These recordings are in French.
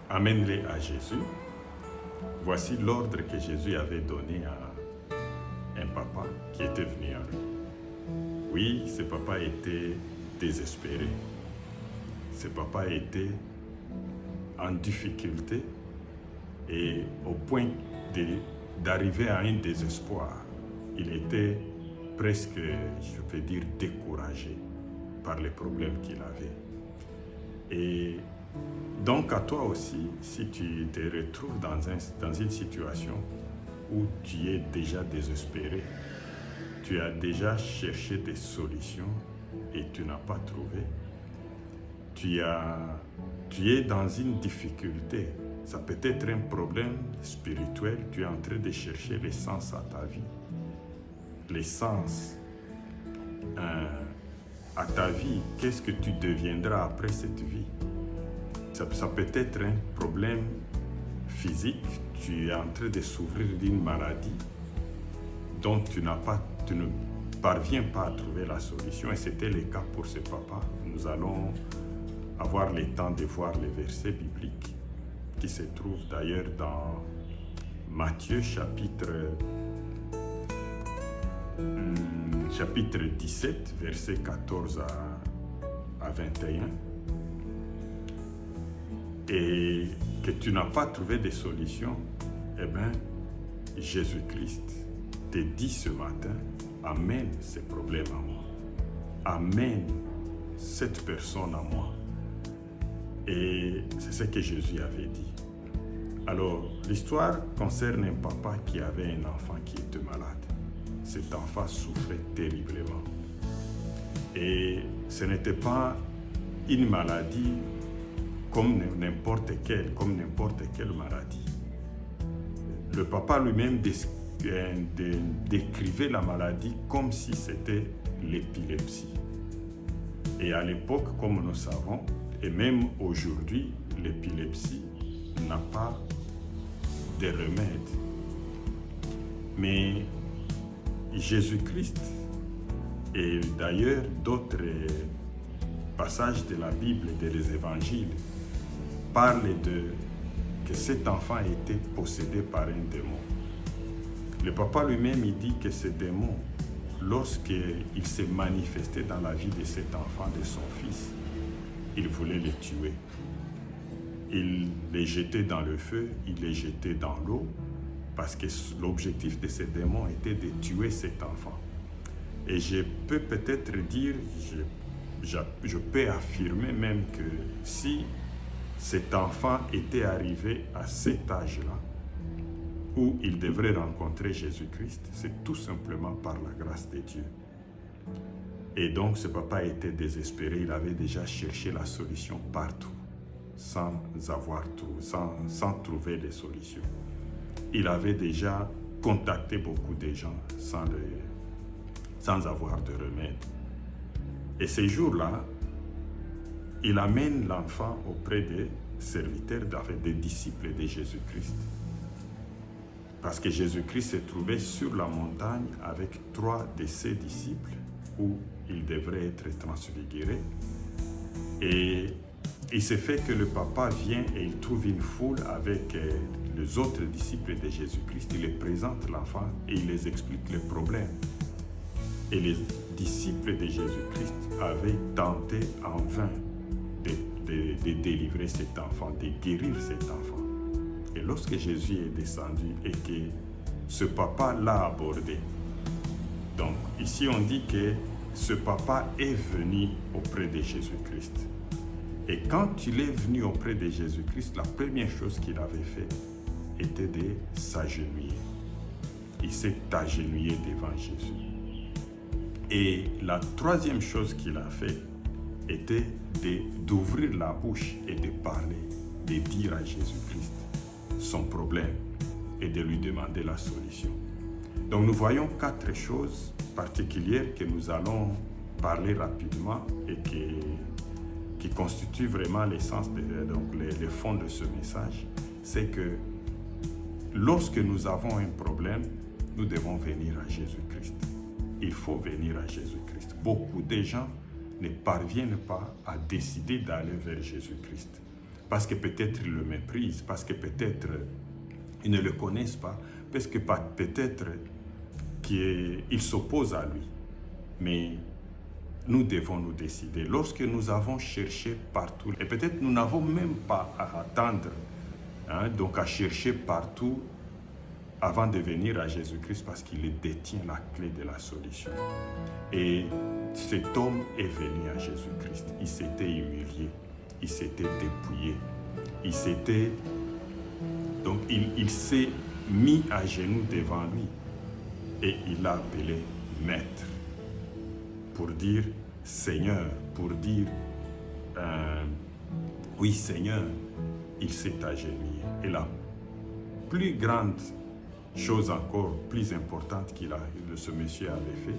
amène-les à Jésus. Voici l'ordre que Jésus avait donné à un papa qui était venu à lui. Oui, ce papa était désespéré. Ce papa était en difficulté et au point d'arriver à un désespoir. Il était presque, je peux dire, découragé par les problèmes qu'il avait. Et donc à toi aussi, si tu te retrouves dans une situation où tu es déjà désespéré, tu as déjà cherché des solutions et tu n'as pas trouvé, tu es dans une difficulté, ça peut être un problème spirituel, tu es en train de chercher l'essence à ta vie, l'essence à ta vie, qu'est-ce que tu deviendras après cette vie? Ça peut être un problème physique, tu es en train de souffrir d'une maladie dont tu ne parviens pas à trouver la solution, et c'était le cas pour ce papa. Nous allons avoir le temps de voir les versets bibliques qui se trouvent d'ailleurs dans Matthieu chapitre 17, versets 14 à 21. Et que tu n'as pas trouvé de solution, eh bien, Jésus-Christ te dit ce matin, amène ces problèmes à moi. Amène cette personne à moi. Et c'est ce que Jésus avait dit. Alors, l'histoire concerne un papa qui avait un enfant qui était malade. Cet enfant souffrait terriblement. Et ce n'était pas une maladie comme n'importe quelle maladie. Le papa lui-même décrivait la maladie comme si c'était l'épilepsie. Et à l'époque, comme nous savons, et même aujourd'hui, l'épilepsie n'a pas de remède. Mais Jésus-Christ, et d'ailleurs d'autres passages de la Bible et des évangiles, parlent que cet enfant était possédé par un démon. Le papa lui-même, il dit que ce démon, lorsqu'il s'est manifesté dans la vie de cet enfant, de son fils, il voulait le tuer. Il les jetait dans le feu, il les jetait dans l'eau, parce que l'objectif de ce démon était de tuer cet enfant. Et je peux peut-être dire, je peux affirmer même que si cet enfant était arrivé à cet âge-là, où il devrait rencontrer Jésus-Christ, c'est tout simplement par la grâce de Dieu. Et donc ce papa était désespéré, il avait déjà cherché la solution partout, sans trouver les solutions. Il avait déjà contacté beaucoup de gens sans avoir de remède. Et ces jours-là, il amène l'enfant auprès des serviteurs, des disciples de Jésus-Christ. Parce que Jésus-Christ se trouvait sur la montagne avec 3 de ses disciples où il devrait être transfiguré. Et il se fait que le papa vient et il trouve une foule avec les autres disciples de Jésus-Christ. Il les présente l'enfant et il les explique les problèmes. Et les disciples de Jésus-Christ avaient tenté en vain de délivrer cet enfant, de guérir cet enfant. Et lorsque Jésus est descendu et que ce papa l'a abordé, donc ici on dit que ce papa est venu auprès de Jésus-Christ. Et quand il est venu auprès de Jésus-Christ, la première chose qu'il avait fait était de s'agenouiller. Il s'est agenouillé devant Jésus. Et la troisième chose qu'il a fait était d'ouvrir la bouche et de parler, de dire à Jésus-Christ son problème et de lui demander la solution. Donc nous voyons 4 choses particulières que nous allons parler rapidement et qui constituent vraiment l'essence, donc le fond de ce message. C'est que lorsque nous avons un problème, nous devons venir à Jésus-Christ. Il faut venir à Jésus-Christ. Beaucoup de gens ne parviennent pas à décider d'aller vers Jésus-Christ. parce que peut-être ils le méprisent, parce que peut-être ils ne le connaissent pas, parce que peut-être qu'ils s'opposent à lui. Mais nous devons nous décider. Lorsque nous avons cherché partout, et peut-être nous n'avons même pas à attendre, donc à chercher partout avant de venir à Jésus-Christ, parce qu'il détient la clé de la solution. Et cet homme est venu à Jésus-Christ. Il s'était humilié, il s'était dépouillé, il s'est mis à genoux devant lui et il l'a appelé maître pour dire Seigneur, pour dire oui Seigneur. Il s'est agenouillé. Et la plus grande chose encore, plus importante ce monsieur avait fait,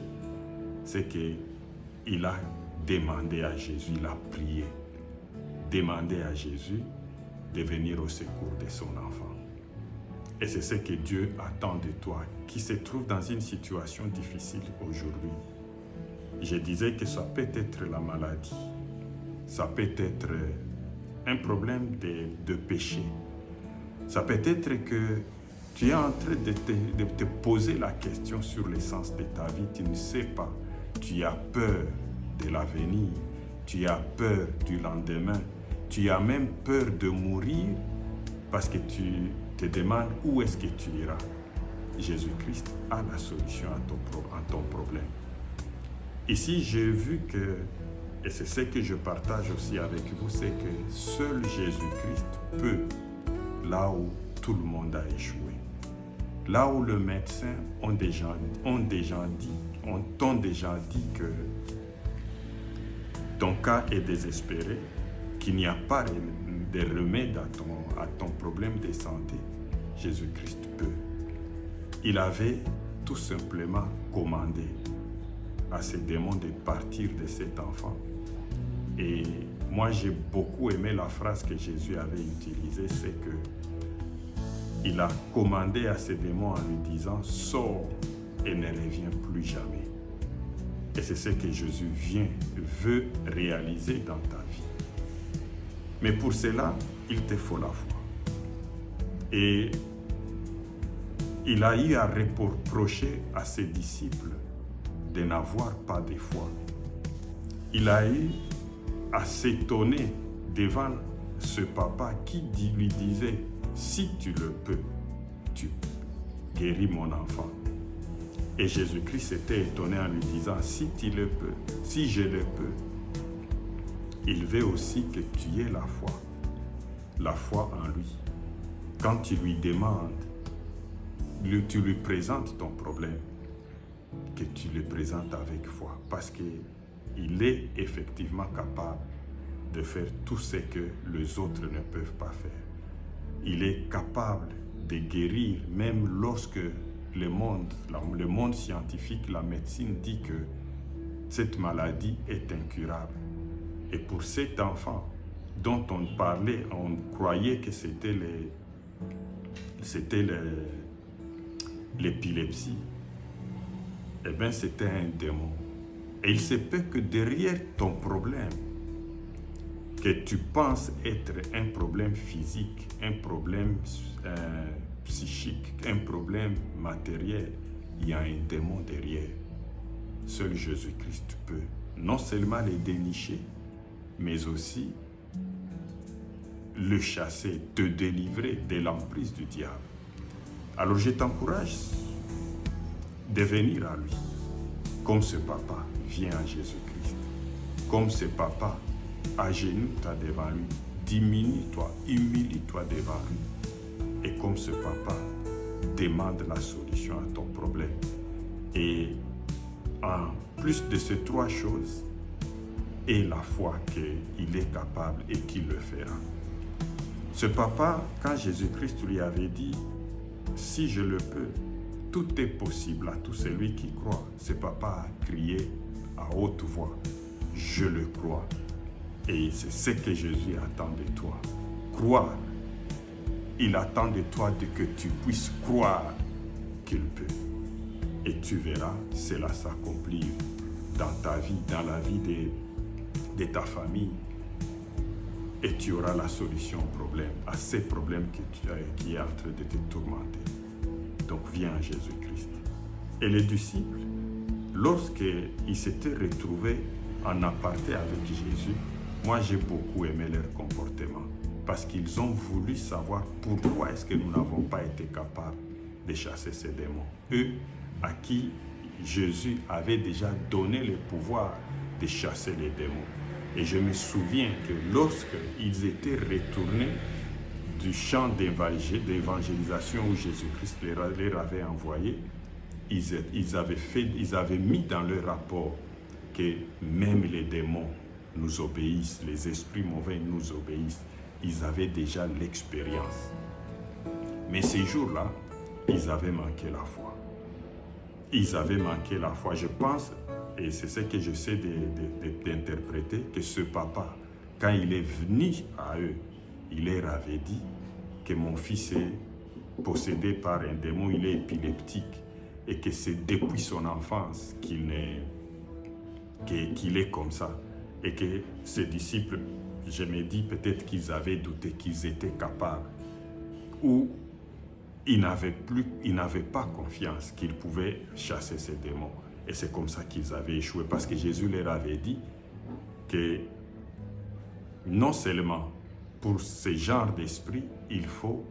c'est qu'il a demandé à Jésus, il a prié, demandé à Jésus de venir au secours de son enfant. Et c'est ce que Dieu attend de toi, qui se trouve dans une situation difficile aujourd'hui. Je disais que ça peut être la maladie, ça peut être un problème de péché, ça peut être que tu es en train de te poser la question sur l'essence de ta vie, tu ne sais pas, tu as peur de l'avenir, tu as peur du lendemain, tu as même peur de mourir parce que tu te demandes où est-ce que tu iras. Jésus-Christ a la solution à ton problème. Ici, j'ai vu que, et c'est ce que je partage aussi avec vous, c'est que seul Jésus-Christ peut, là où tout le monde a échoué. Là où les médecins t'ont déjà dit que ton cas est désespéré, qu'il n'y a pas de remède à ton problème de santé, Jésus-Christ peut. Il avait tout simplement commandé à ces démons de partir de cet enfant. Et moi, j'ai beaucoup aimé la phrase que Jésus avait utilisée, c'est que il a commandé à ces démons en lui disant « Sors et ne reviens plus jamais ». Et c'est ce que Jésus veut réaliser dans ta vie. Mais pour cela, il te faut la foi. Et il a eu à reprocher à ses disciples de n'avoir pas de foi. Il a eu à s'étonner devant ce papa qui lui disait « Si tu le peux, tu guéris mon enfant ». Et Jésus-Christ s'était étonné en lui disant « Si tu le peux, si je le peux ». Il veut aussi que tu aies la foi en lui. Quand tu lui demandes, tu lui présentes ton problème, que tu le présentes avec foi, parce qu'il est effectivement capable de faire tout ce que les autres ne peuvent pas faire. Il est capable de guérir, même lorsque le monde scientifique, la médecine dit que cette maladie est incurable. Et pour cet enfant dont on parlait, on croyait que c'était l'épilepsie, eh bien c'était un démon. Et il se peut que derrière ton problème, que tu penses être un problème physique, un problème psychique, un problème matériel, il y a un démon derrière. Seul Jésus-Christ peut non seulement le dénicher, mais aussi le chasser, te délivrer de l'emprise du diable. Alors je t'encourage de venir à lui, comme ce papa vient à Jésus-Christ, comme ce papa agenouille-toi devant lui, diminue-toi, humilie-toi devant lui, et comme ce papa demande la solution à ton problème. Et en plus de ces trois choses, et la foi qu'il est capable et qu'il le fera. Ce papa, quand Jésus-Christ lui avait dit « Si je le peux, tout est possible à tout celui qui croit », ce papa a crié à haute voix « Je le crois ». Et c'est ce que Jésus attend de toi. Croire. Il attend de toi que tu puisses croire qu'il peut. Et tu verras cela s'accomplir dans ta vie, dans la vie de ta famille, et tu auras la solution au problème, à ces problèmes qui est en train de te tourmenter. Donc viens à Jésus-Christ. Et les disciples, lorsqu'ils s'étaient retrouvés en aparté avec Jésus, moi j'ai beaucoup aimé leur comportement parce qu'ils ont voulu savoir pourquoi est-ce que nous n'avons pas été capables de chasser ces démons. Eux, à qui Jésus avait déjà donné le pouvoir de chasser les démons. Et je me souviens que lorsqu'ils étaient retournés du champ d'évangélisation où Jésus-Christ les avait envoyés, ils avaient mis dans leur rapport que même les démons nous obéissent, les esprits mauvais nous obéissent. Ils avaient déjà l'expérience. Mais ces jours-là, ils avaient manqué la foi. Ils avaient manqué la foi. Je pense, et c'est ce que j'essaie d'interpréter, que ce papa, quand il est venu à eux, il leur avait dit que mon fils est possédé par un démon, il est épileptique, et que c'est depuis son enfance qu'il est comme ça. Et que ses disciples, je me dis peut-être qu'ils avaient douté qu'ils étaient capables, ou ils n'avaient pas confiance qu'ils pouvaient chasser ces démons. Et c'est comme ça qu'ils avaient échoué, parce que Jésus leur avait dit que non seulement pour ce genre d'esprit, il faut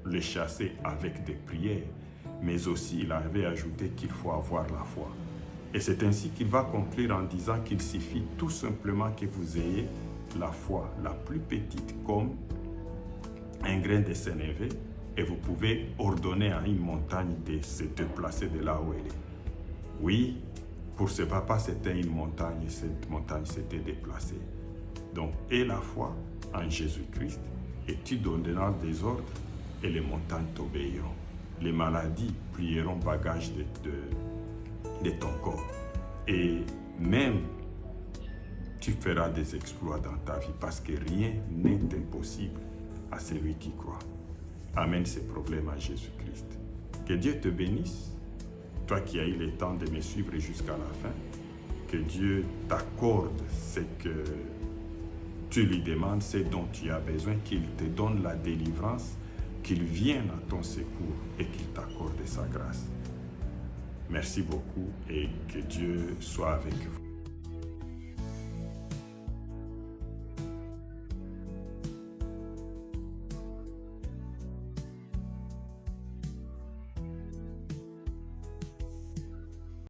les chasser avec des prières, mais aussi il avait ajouté qu'il faut avoir la foi. Et c'est ainsi qu'il va conclure en disant qu'il suffit tout simplement que vous ayez la foi la plus petite comme un grain de sénévé, et vous pouvez ordonner à une montagne de se déplacer de là où elle est. Oui, pour ce papa, c'était une montagne, et cette montagne s'était déplacée. Donc, aie la foi en Jésus-Christ, et tu donneras des ordres, et les montagnes t'obéiront. Les maladies plieront bagage de ton corps. Et même, tu feras des exploits dans ta vie, parce que rien n'est impossible à celui qui croit. Amène ces problèmes à Jésus-Christ. Que Dieu te bénisse, toi qui as eu le temps de me suivre jusqu'à la fin. Que Dieu t'accorde ce que tu lui demandes, ce dont tu as besoin, qu'il te donne la délivrance, qu'il vienne à ton secours et qu'il t'accorde sa grâce. Merci beaucoup et que Dieu soit avec vous.